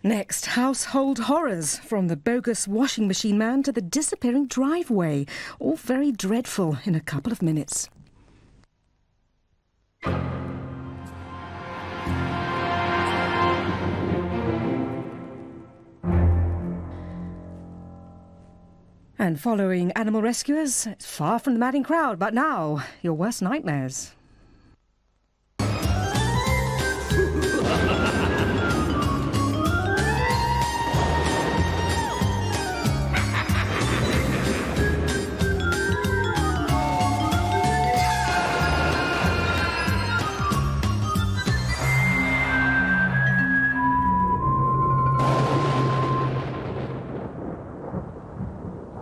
Next, household horrors, from the bogus washing machine man to the disappearing driveway. All very dreadful in a couple of minutes. And following animal rescuers, it's far from the madding crowd, but now, your worst nightmares.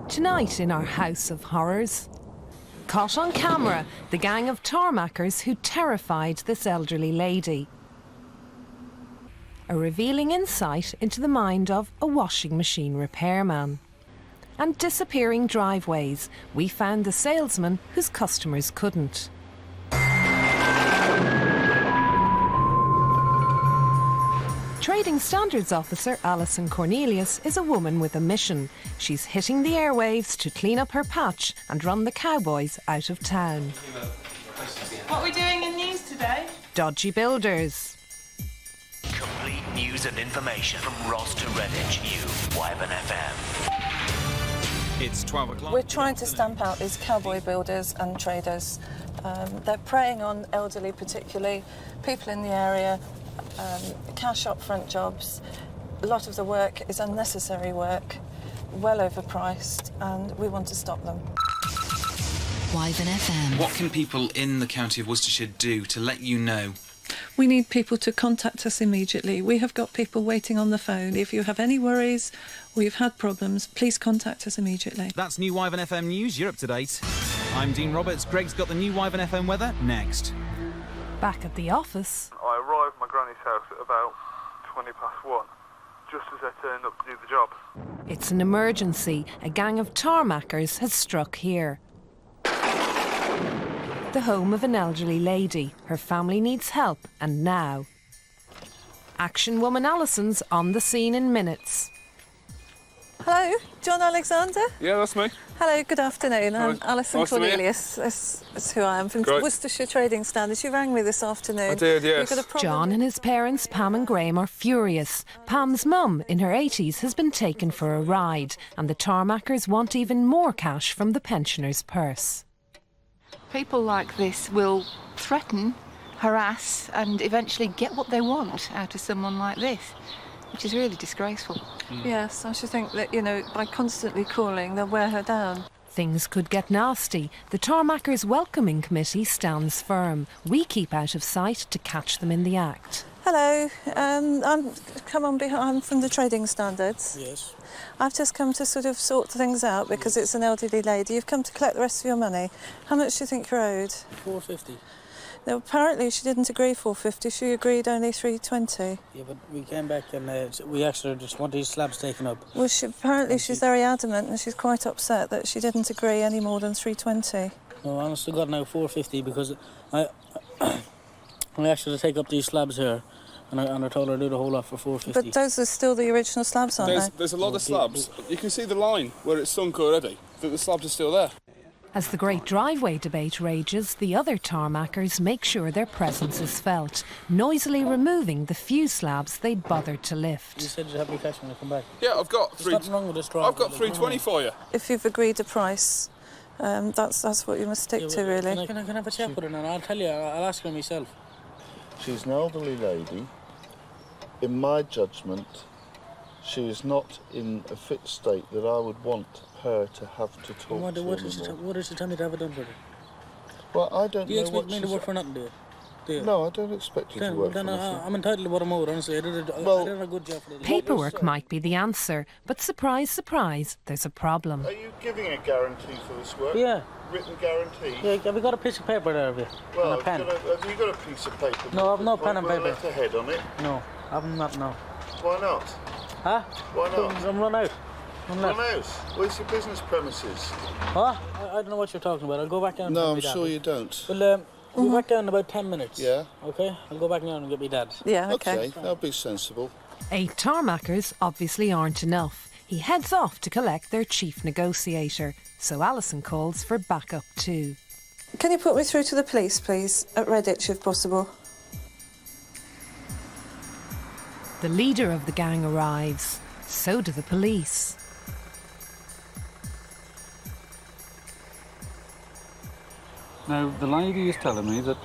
Tonight in our House of Horrors. Caught on camera, the gang of tarmackers who terrified this elderly lady. A revealing insight into the mind of a washing machine repairman. And disappearing driveways. We found the salesman whose customers couldn't. Trading Standards Officer Alison Cornelius is a woman with a mission. She's hitting the airwaves to clean up her patch and run the cowboys out of town. What are we doing in news today? Dodgy builders. Complete news and information from Ross to Redditch, you, Wyvern FM. It's 12 o'clock. We're trying to stamp out these cowboy builders and traders. They're preying on elderly, particularly, people in the area, cash upfront jobs. A lot of the work is unnecessary work, well overpriced, and we want to stop them. Wyvern FM. What can people in the county of Worcestershire do to let you know? We need people to contact us immediately. We have got people waiting on the phone. If you have any worries or you've had problems, please contact us immediately. That's new Wyvern FM News. You're up to date. I'm Dean Roberts. Greg's got the new Wyvern FM weather next. Back at the office. I arrived at my granny's house at about 1:20 just as I turned up to do the job. It's an emergency. A gang of tarmackers has struck here. The home of an elderly lady. Her family needs help, and now. Action woman Alison's on the scene in minutes. Hello, John Alexander? Yeah, that's me. Hello, good afternoon. I'm Hi. Alison Nice to meet you. Cornelius. That's who I am, from Great. Worcestershire Trading Standards. You rang me this afternoon. I did, yes. You've got a problem. John and his parents, Pam and Graham, are furious. Pam's mum, in her 80s, has been taken for a ride, and the tarmackers want even more cash from the pensioner's purse. People like this will threaten, harass and eventually get what they want out of someone like this, which is really disgraceful. Yes, I should think that, by constantly calling, they'll wear her down. Things could get nasty. The tarmackers' welcoming committee stands firm. We keep out of sight to catch them in the act. Hello, I'm from the Trading Standards. Yes. I've just come to sort of sort things out because it's an elderly lady. You've come to collect the rest of your money. How much do you think you're owed? $4.50. Now, apparently she didn't agree $4.50. She agreed only $3.20. Yeah, but we came back and we asked her just want these slabs taken up. Well, she's very adamant and she's quite upset that she didn't agree any more than $3.20. No, honestly, got now $4.50 because I asked her to take up these slabs here. And I told her to do the whole lot for $4.50. But those are still the original slabs, aren't they? There's a lot of slabs. You can see the line where it's sunk already, that the slabs are still there. As the great driveway debate rages, the other tarmackers make sure their presence is felt, noisily removing the few slabs they'd bothered to lift. You said you'd have me cash when I come back. Yeah, I've got There's nothing wrong with this driveway. I've got $3.20 for you. If you've agreed a price, that's what you must stick to, really. Can I have a chat with her now? I'll tell you, I'll ask her myself. She's an elderly lady. In my judgment, she is not in a fit state that I would want her to have to talk to What does she tell me to have it done for her? Well, I don't know. Do you expect what me to work for nothing, do you? No, I don't expect you to work for nothing. I'm entitled to what I'm owed, honestly. I did a good job for this. Paperwork might be the answer, but surprise, surprise, there's a problem. Are you giving a guarantee for this work? Yeah. Written guarantee? Yeah, have you got a piece of paper there, have you? Well, and a pen? have you got a piece of paper? No, I've no pen and paper. With a letterhead on it? No, I'm not, no. Why not? Huh? Why not? I'm run out. Run out? Where's your business premises? What? I don't know what you're talking about. I'll go back down and No, get I'm me dad. sure you don't. Well, we'll be back down in about 10 minutes. Yeah? Okay? I'll go back down and get me dad. Yeah, okay. Okay, that'll be sensible. 8 tarmackers obviously aren't enough. He heads off to collect their chief negotiator, so Alison calls for backup too. Can you put me through to the police, please, at Redditch, if possible? The leader of the gang arrives. So do the police. Now, the lady is telling me that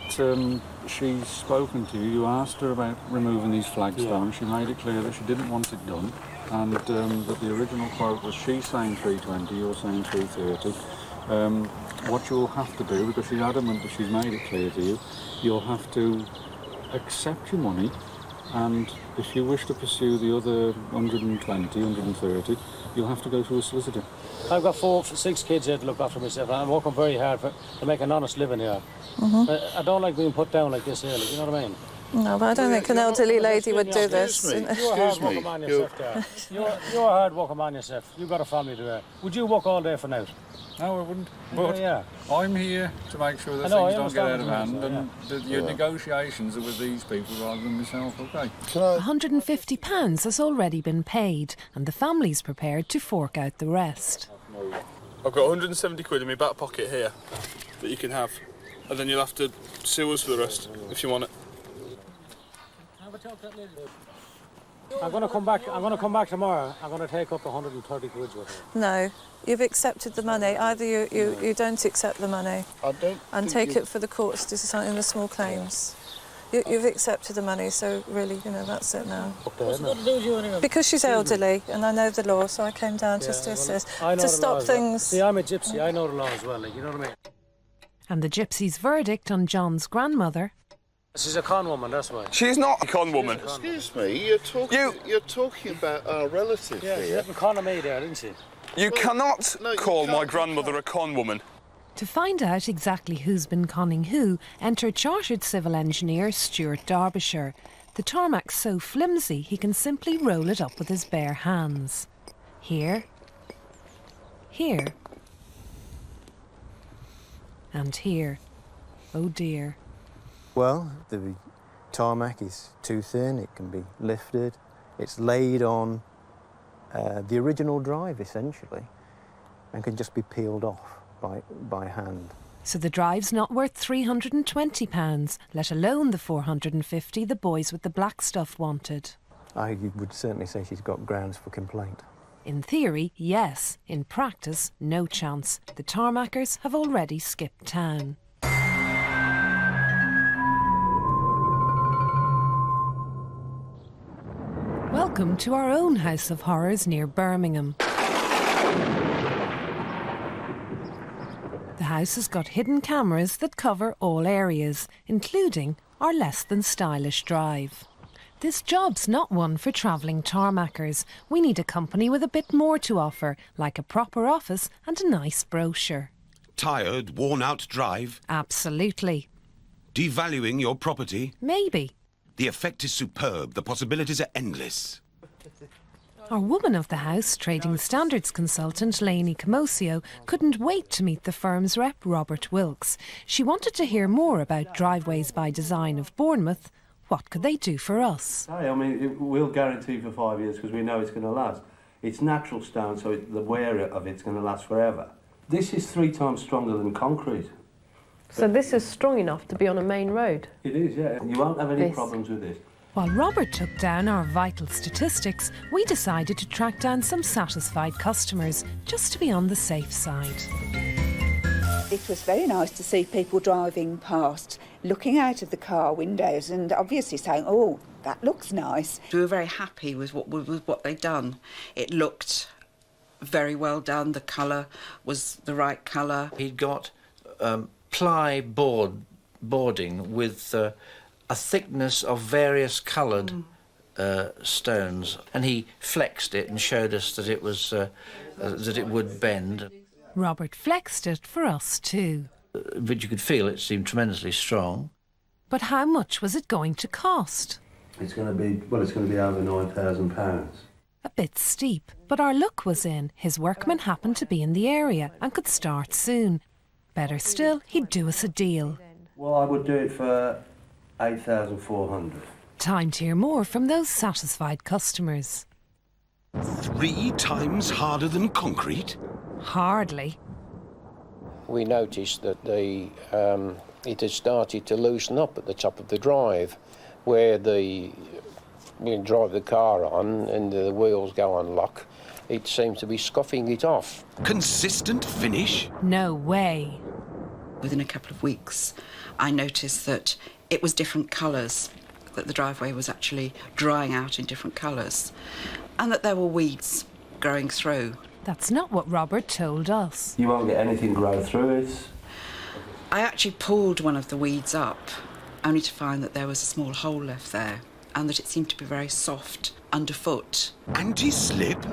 she's spoken to you. You asked her about removing these flagstones. She made it clear that she didn't want it done, and that the original quote was she's saying 320, you're saying 330. What you'll have to do, because she's adamant that she's made it clear to you, you'll have to accept your money, and if you wish to pursue the other 120, 130, you'll have to go through a solicitor. I've got 6 kids here to look after myself, and I'm working very hard to make an honest living here. I don't like being put down like this here, you know what I mean? No, but I don't think an elderly lady would do this. You're a hard working man yourself, there. You're a hard working man yourself. You've got a family to bear. Would you work all day for now? No, I wouldn't. But I'm here to make sure that things don't get out of hand, and that your negotiations are with these people rather than myself, OK? £150 has already been paid, and the family's prepared to fork out the rest. I've got 170 quid in my back pocket here that you can have, and then you'll have to sue us for the rest if you want it. I'm going to come back tomorrow. I'm going to take up 130 quid worth of it. No, you've accepted the money. Either you don't accept the money and take it for the courts to decide in the small claims. You've accepted the money, so really, you know, that's it now. What's it got to do with you anyway? Because she's elderly, and I know the law, so I came down just to assist, to stop things. See, I'm a gypsy. I know the law as well, like, you know what I mean? And the gypsy's verdict on John's grandmother. She's a con woman, that's why. She's not a con woman. Excuse me, you're talking about our relative here. Yeah, she con me there, didn't she? You cannot call my grandmother a con woman. To find out exactly who's been conning who, enter chartered civil engineer Stuart Derbyshire. The tarmac's so flimsy he can simply roll it up with his bare hands. Here, here, and here. Oh dear. Well, the tarmac is too thin, it can be lifted. It's laid on the original drive, essentially, and can just be peeled off by hand. So the drive's not worth £320, let alone the £450 the boys with the black stuff wanted. I would certainly say she's got grounds for complaint. In theory, yes. In practice, no chance. The tarmackers have already skipped town. Welcome to our own house of horrors near Birmingham. The house has got hidden cameras that cover all areas, including our less than stylish drive. This job's not one for travelling tarmackers. We need a company with a bit more to offer, like a proper office and a nice brochure. Tired, worn-out drive? Absolutely. Devaluing your property? Maybe. The effect is superb. The possibilities are endless. Our woman of the house, trading standards consultant Lainey Camosio, couldn't wait to meet the firm's rep, Robert Wilkes. She wanted to hear more about Driveways by Design of Bournemouth. What could they do for us? I mean, we'll guarantee for 5 years because we know it's going to last. It's natural stone, so the wear of it's going to last forever. This is 3 times stronger than concrete. So this is strong enough to be on a main road? It is, yeah. You won't have any problems with this. While Robert took down our vital statistics, we decided to track down some satisfied customers, just to be on the safe side. It was very nice to see people driving past, looking out of the car windows and obviously saying, oh, that looks nice. We were very happy with what they'd done. It looked very well done. The colour was the right colour. He'd got ply boarding with a thickness of various coloured stones, and he flexed it and showed us that it was that it would bend. Robert flexed it for us too. But you could feel it seemed tremendously strong. But how much was it going to cost? It's going to be over £9,000. A bit steep, but our luck was in. His workman happened to be in the area and could start soon. Better still, he'd do us a deal. Well, I would do it for 8,400. Time to hear more from those satisfied customers. 3 times harder than concrete? Hardly. We noticed that it had started to loosen up at the top of the drive, where you drive the car on and the wheels go on lock. It seems to be scuffing it off. Consistent finish? No way. Within a couple of weeks, I noticed that it was different colours, that the driveway was actually drying out in different colours, and that there were weeds growing through. That's not what Robert told us. You won't get anything grow through it. I actually pulled one of the weeds up, only to find that there was a small hole left there, and that it seemed to be very soft underfoot. Anti-slip?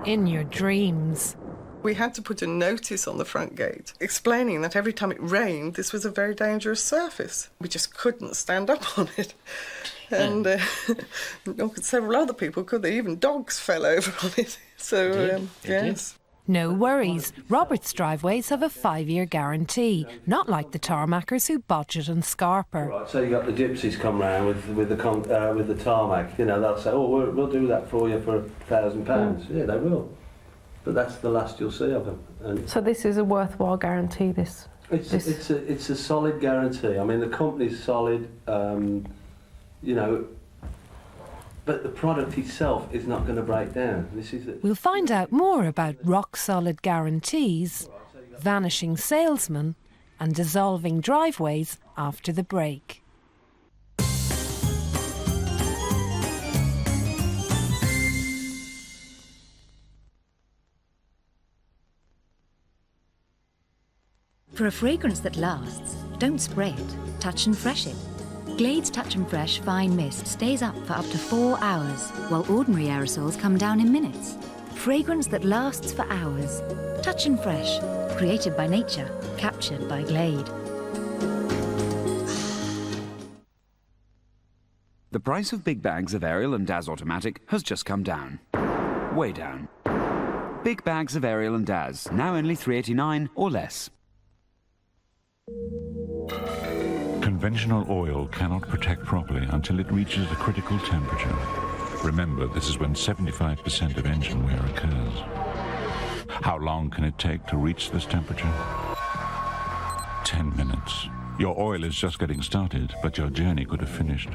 In your dreams. We had to put a notice on the front gate explaining that every time it rained, this was a very dangerous surface. We just couldn't stand up on it. And several other people could. Even dogs fell over on it. So, yes. No worries. Robert's driveways have a 5-year guarantee, not like the tarmackers who bodge it and scarper. Right, so you got the gypsies come round with the tarmac. You know, they'll say, "Oh, we'll do that for you for £1,000." Yeah, they will. But that's the last you'll see of them. And So this is a worthwhile guarantee, this? it's a solid guarantee. I mean, the company's solid, you know, but the product itself is not going to break down. We'll find out more about rock-solid guarantees, vanishing salesmen and dissolving driveways after the break. For a fragrance that lasts, don't spray it, touch and fresh it. Glade's Touch and Fresh Fine Mist stays up for up to 4 hours, while ordinary aerosols come down in minutes. Fragrance that lasts for hours. Touch and Fresh, created by nature, captured by Glade. The price of big bags of Ariel and Daz Automatic has just come down. Way down. Big bags of Ariel and Daz, now only $3.89 or less. Conventional oil cannot protect properly until it reaches a critical temperature. Remember, this is when 75% of engine wear occurs. How long can it take to reach this temperature? 10 minutes. Your oil is just getting started, but your journey could have finished.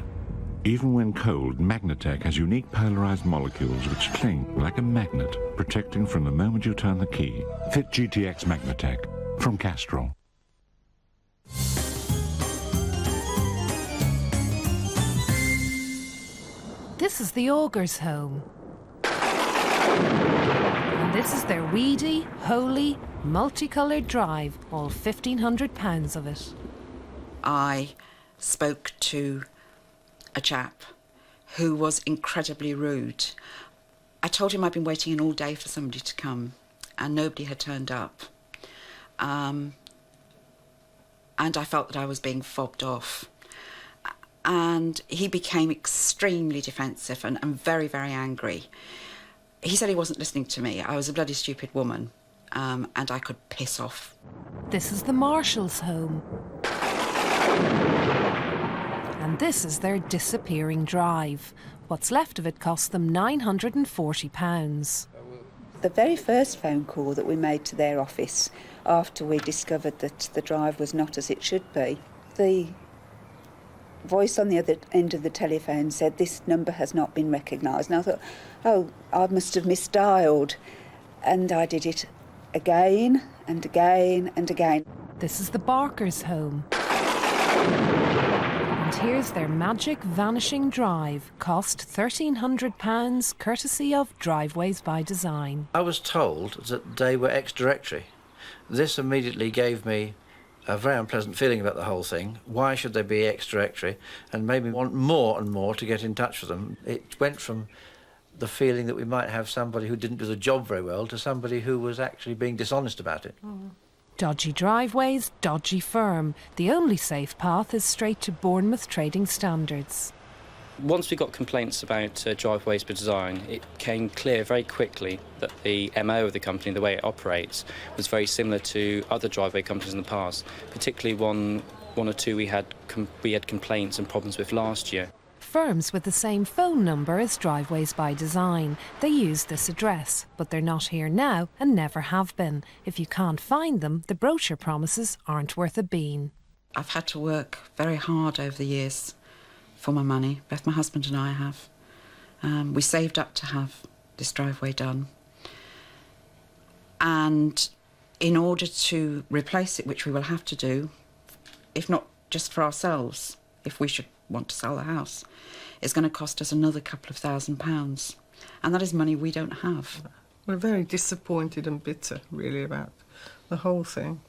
Even when cold, Magnatec has unique polarized molecules which cling like a magnet, protecting from the moment you turn the key. Fit GTX Magnatec from Castrol. This is the Augur's home. And this is their weedy, holy, multicoloured drive, all 1,500 pounds of it. I spoke to a chap who was incredibly rude. I told him I'd been waiting in all day for somebody to come, and nobody had turned up. And I felt that I was being fobbed off. And he became extremely defensive and very, very angry. He said he wasn't listening to me. I was a bloody stupid woman, and I could piss off. This is the Marshall's home. And this is their disappearing drive. What's left of it cost them £940. The very first phone call that we made to their office after we discovered that the drive was not as it should be, the voice on the other end of the telephone said, "This number has not been recognised." And I thought, oh, I must have misdialed. And I did it again and again and again. This is the Barker's home. And here's their magic vanishing drive. Cost £1,300, courtesy of Driveways by Design. I was told that they were ex-directory. This immediately gave me a very unpleasant feeling about the whole thing. Why should they be ex-directory? And made me want more and more to get in touch with them. It went from the feeling that we might have somebody who didn't do the job very well to somebody who was actually being dishonest about it. Dodgy driveways, dodgy firm. The only safe path is straight to Bournemouth Trading Standards. Once we got complaints about Driveways by Design, it became clear very quickly that the MO of the company, the way it operates, was very similar to other driveway companies in the past, particularly one or two we had complaints and problems with last year. firms with the same phone number as Driveways by Design. They use this address, but they're not here now and never have been. If you can't find them, the brochure promises aren't worth a bean. I've had to work very hard over the years for my money. Both my husband and I have. We saved up to have this driveway done. And in order to replace it, which we will have to do, if not just for ourselves, if we should want to sell the house, it's going to cost us another couple of £1,000. And that is money we don't have. We're very disappointed and bitter, really, about the whole thing.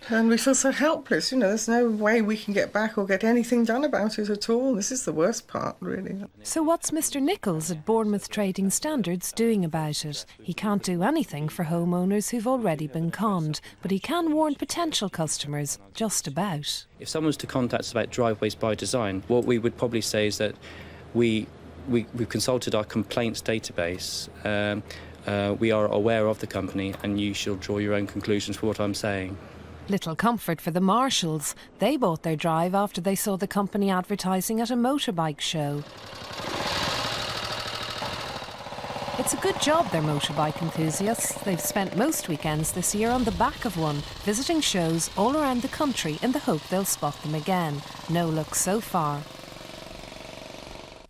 And we feel so helpless, you know, there's no way we can get back or get anything done about it at all. This is the worst part, really. So what's Mr Nichols at Bournemouth Trading Standards doing about it? He can't do anything for homeowners who've already been conned, but he can warn potential customers, just about. If someone was to contact us about Driveways by Design, what we would probably say is that we've consulted our complaints database. We are aware of the company, and you shall draw your own conclusions for what I'm saying. Little comfort for the Marshalls. They bought their drive after they saw the company advertising at a motorbike show. It's a good job they're motorbike enthusiasts. They've spent most weekends this year on the back of one, visiting shows all around the country in the hope they'll spot them again. No luck so far.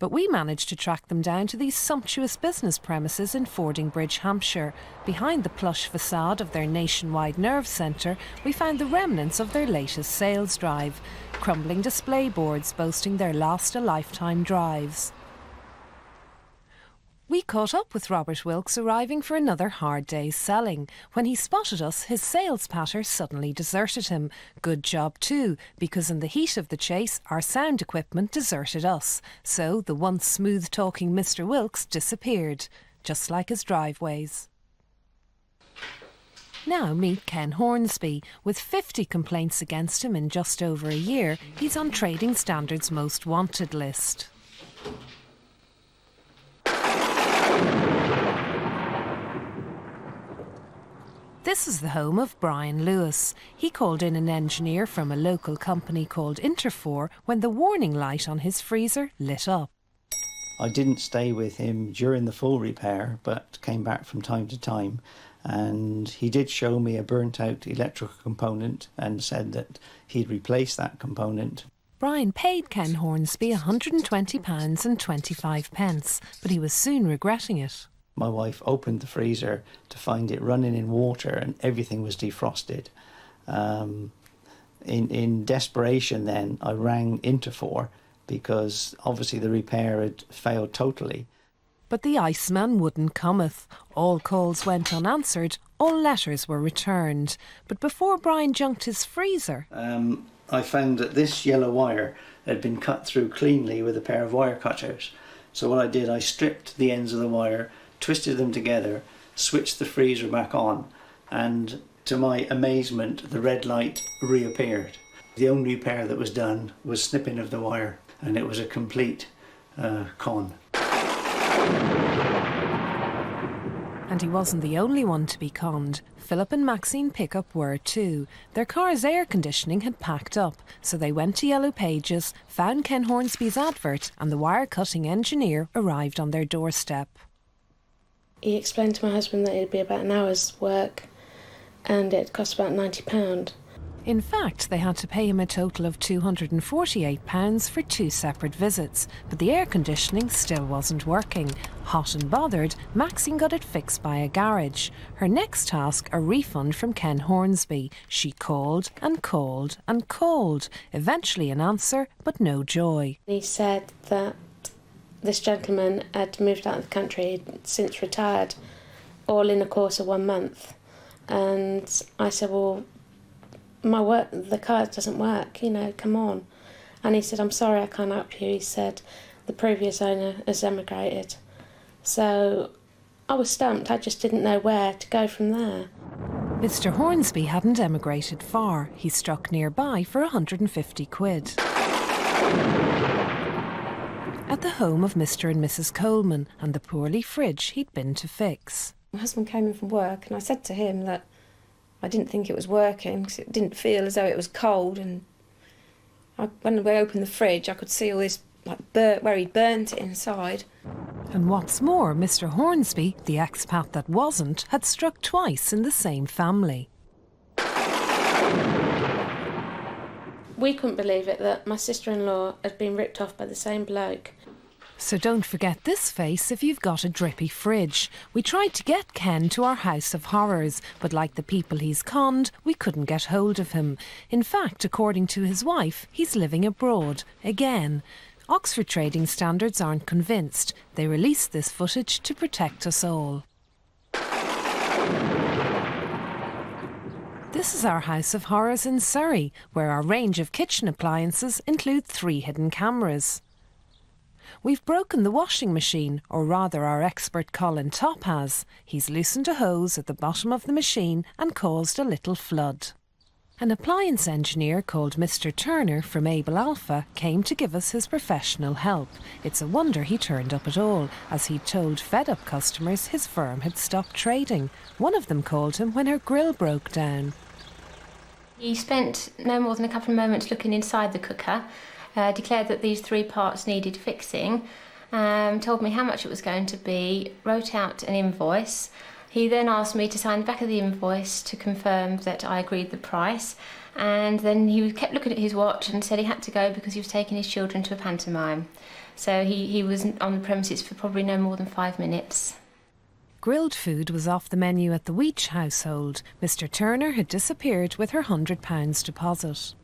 But we managed to track them down to these sumptuous business premises in Fordingbridge, Hampshire. Behind the plush facade of their nationwide nerve centre, we found the remnants of their latest sales drive, crumbling display boards boasting their last-a-lifetime drives. We caught up with Robert Wilkes arriving for another hard day's selling. When he spotted us, his sales patter suddenly deserted him. Good job too, because in the heat of the chase, our sound equipment deserted us. So the once smooth-talking Mr Wilkes disappeared, just like his driveways. Now meet Ken Hornsby. With 50 complaints against him in just over a year, he's on Trading Standards' most wanted list. This is the home of Brian Lewis. He called in an engineer from a local company called Interfor when the warning light on his freezer lit up. I didn't stay with him during the full repair, but came back from time to time, and he did show me a burnt out electrical component and said that he'd replace that component. Brian paid Ken Hornsby £120.25, but he was soon regretting it. My wife opened the freezer to find it running in water and everything was defrosted. In desperation then, I rang Interfor because obviously the repair had failed totally. But the Iceman wouldn't cometh. All calls went unanswered, all letters were returned. But before Brian junked his freezer... I found that this yellow wire had been cut through cleanly with a pair of wire cutters. So what I did, I stripped the ends of the wire, twisted them together, switched the freezer back on, and to my amazement the red light reappeared. The only repair that was done was snipping of the wire, and it was a complete con. And he wasn't the only one to be conned. Philip and Maxine Pickup were too. Their car's air conditioning had packed up, so they went to Yellow Pages, found Ken Hornsby's advert, and the wire-cutting engineer arrived on their doorstep. He explained to my husband that it'd be about an hour's work and it'd cost about £90. In fact, they had to pay him a total of £248 for 2 separate visits, but the air conditioning still wasn't working. Hot and bothered, Maxine got it fixed by a garage. Her next task, a refund from Ken Hornsby. She called and called and called. Eventually an answer, but no joy. He said that this gentleman had moved out of the country, he'd since retired, all in the course of 1 month. And I said, well, the car doesn't work, you know, come on. And he said, I'm sorry, I can't help you. He said, the previous owner has emigrated. So I was stumped, I just didn't know where to go from there. Mr Hornsby hadn't emigrated far. He struck nearby for 150 quid. At the home of Mr and Mrs Coleman and the poorly fridge he'd been to fix. My husband came in from work and I said to him that I didn't think it was working because it didn't feel as though it was cold, and When we opened the fridge, I could see all this, like, where he'd burnt it inside. And what's more, Mr. Hornsby, the expat that wasn't, had struck twice in the same family. We couldn't believe it that my sister-in-law had been ripped off by the same bloke. So don't forget this face if you've got a drippy fridge. We tried to get Ken to our house of horrors, but like the people he's conned, we couldn't get hold of him. In fact, according to his wife, he's living abroad, again. Oxford Trading Standards aren't convinced. They released this footage to protect us all. This is our house of horrors in Surrey, where our range of kitchen appliances include 3 hidden cameras. We've broken the washing machine, or rather our expert Colin Top has. He's loosened a hose at the bottom of the machine and caused a little flood. An appliance engineer called Mr. Turner from Able Alpha came to give us his professional help. It's a wonder he turned up at all, as he'd told fed-up customers his firm had stopped trading. One of them called him when her grill broke down. He spent no more than a couple of moments looking inside the cooker, declared that these 3 parts needed fixing, told me how much it was going to be, wrote out an invoice. He then asked me to sign the back of the invoice to confirm that I agreed the price, and then he kept looking at his watch and said he had to go because he was taking his children to a pantomime. So he was on the premises for probably no more than 5 minutes. Grilled food was off the menu at the Weech household. Mr. Turner had disappeared with her £100 deposit.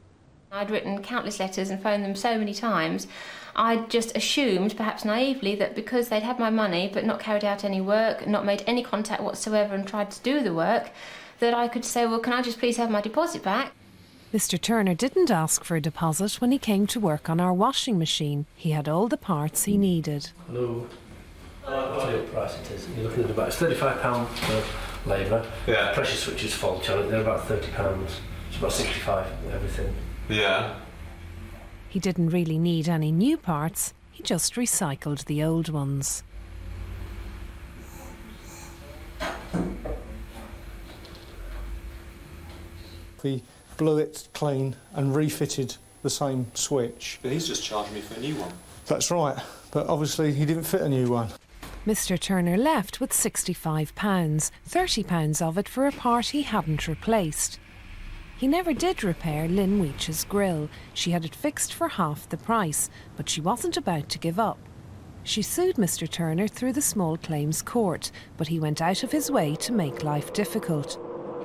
I'd written countless letters and phoned them so many times. I'd just assumed, perhaps naively, that because they'd had my money but not carried out any work, not made any contact whatsoever and tried to do the work, that I could say, well, can I just please have my deposit back? Mr. Turner didn't ask for a deposit when he came to work on our washing machine. He had all the parts he needed. Hello. I'll tell you what price it is. You're looking at about, it's £35 per labour. Yeah. Pressure switches fault on it, they're about £30. It's about 65 everything. Yeah. He didn't really need any new parts, he just recycled the old ones. We blew it clean and refitted the same switch. But he's just charging me for a new one. That's right, but obviously he didn't fit a new one. Mr. Turner left with £65, £30 of it for a part he hadn't replaced. He never did repair Lynn Weech's grill. She had it fixed for half the price, but she wasn't about to give up. She sued Mr. Turner through the small claims court, but he went out of his way to make life difficult.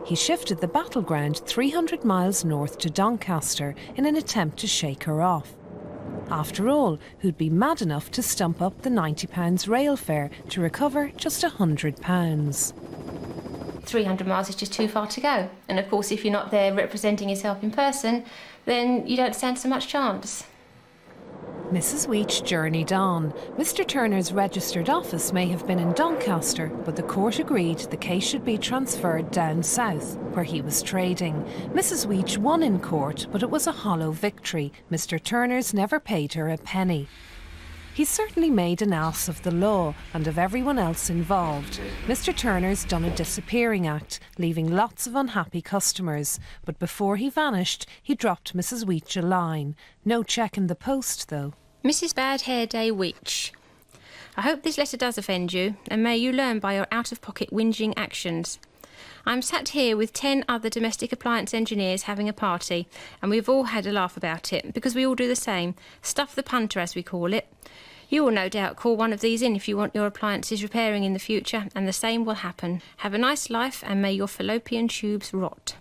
He shifted the battleground 300 miles north to Doncaster in an attempt to shake her off. After all, who'd be mad enough to stump up the £90 rail fare to recover just £100? 300 miles is just too far to go. And of course, if you're not there representing yourself in person, then you don't stand so much chance. Mrs. Weech journeyed on. Mr. Turner's registered office may have been in Doncaster, but the court agreed the case should be transferred down south, where he was trading. Mrs. Weech won in court, but it was a hollow victory. Mr. Turner's never paid her a penny. He's certainly made an ass of the law and of everyone else involved. Mr. Turner's done a disappearing act, leaving lots of unhappy customers. But before he vanished, he dropped Mrs. Weech a line. No cheque in the post, though. Mrs. Bad Hair Day Weech, I hope this letter does offend you, and may you learn by your out-of-pocket whinging actions. I'm sat here with 10 other domestic appliance engineers having a party, and we've all had a laugh about it, because we all do the same. Stuff the punter, as we call it. You will no doubt call one of these in if you want your appliances repairing in the future, and the same will happen. Have a nice life, and may your fallopian tubes rot.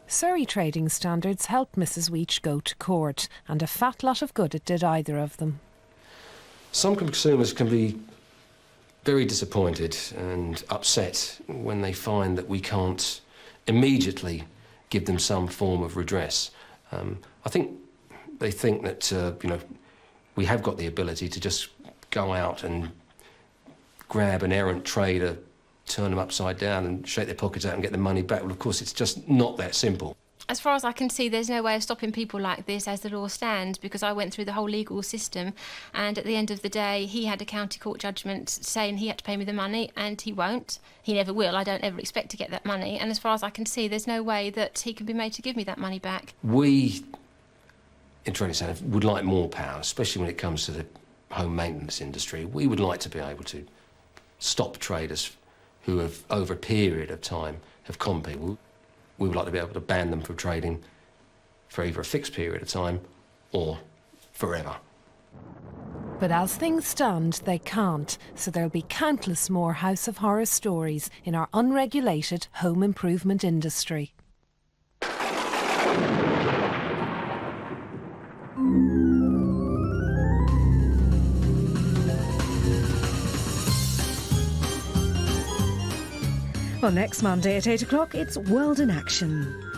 Surrey Trading Standards helped Mrs. Weech go to court, and a fat lot of good it did either of them. Some consumers can be very disappointed and upset when they find that we can't immediately give them some form of redress. I think they think that, we have got the ability to just go out and grab an errant trader, turn them upside down and shake their pockets out and get the money back. Well, of course, it's just not that simple. As far as I can see, there's no way of stopping people like this as the law stands, because I went through the whole legal system, and at the end of the day, he had a county court judgment saying he had to pay me the money, and he won't. He never will. I don't ever expect to get that money, and as far as I can see, there's no way that he can be made to give me that money back. We in trading centre would like more power, especially when it comes to the home maintenance industry. We would like to be able to stop traders who have, over a period of time, have conned people. We would like to be able to ban them from trading for either a fixed period of time or forever. But as things stand, they can't, so there'll be countless more House of Horror stories in our unregulated home improvement industry. Well, next Monday at 8 o'clock, it's World in Action.